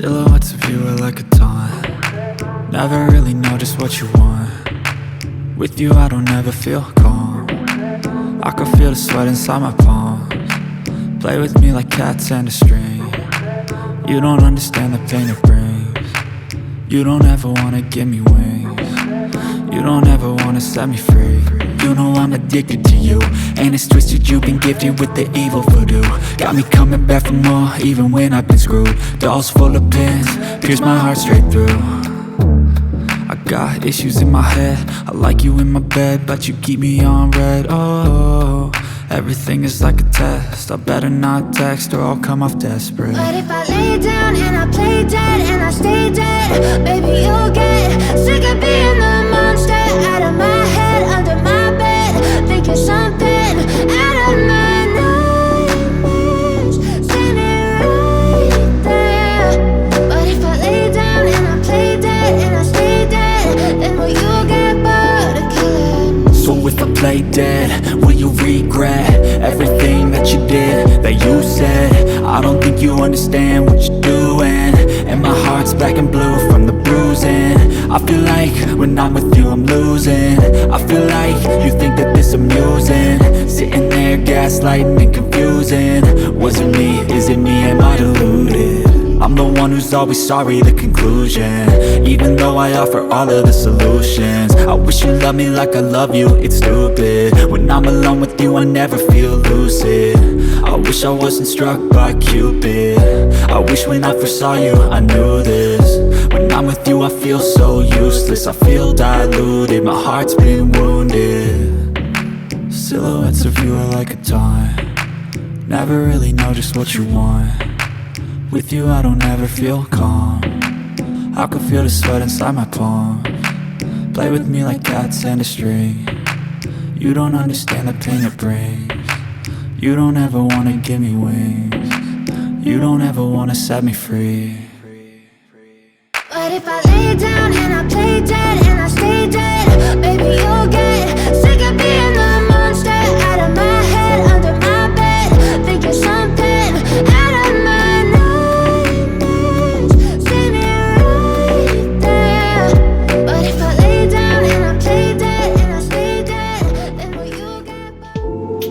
Silhouettes of you are like a taunt. Never really know just what you want. With you I don't ever feel calm. I can feel the sweat inside my palms. Play with me like cats and a string. You don't understand the pain it brings. You don't ever wanna give me wings. You don't ever wanna set me free. You know I'm addicted to you, and it's twisted, you've been gifted with the evil voodoo. Got me coming back for more, even when I've been screwed. Dolls full of pins, pierce my heart straight through. I got issues in my head, I like you in my bed, but you keep me on red. Oh, everything is like a test, I better not text or I'll come off desperate. But if I lay down and I play dead and I stay dead, baby you'll get sick of being the monster out of my head, under my bed, thinking something out of my nightmares, standing right there. But if I lay down and I play dead and I stay dead, then will you get bored of killing? So if I play dead, will you regret everything that you did, that you said? I don't think you understand what you're doing, and my heart's black and blue from the bruising. I feel like when I'm with you I'm losing. I feel like you think that this amusing, sitting there gaslighting and confusing. Was it me? Is it me? Am I deluded? I'm the one who's always sorry, the conclusion, even though I offer all of the solutions. I wish you loved me like I love you, it's stupid. When I'm alone with you I never feel lucid. I wish I wasn't struck by Cupid. I wish when I first saw you I knew this. When I'm with you I feel so useless, I feel diluted, my heart's been wounded. Silhouettes of you are like a taunt. Never really know just what you want. With you I don't ever feel calm. I can feel the sweat inside my palms. Play with me like cats and a string. You don't understand the pain it brings. You don't ever wanna give me wings. You don't ever wanna set me free. But if I lay down and I play dead and I stay dead, baby you'll get sick of being the monster out of my head, under my bed, thinking something out of my nightmares, standing right there. But if I lay down and I play dead and I stay dead, then will you get bored?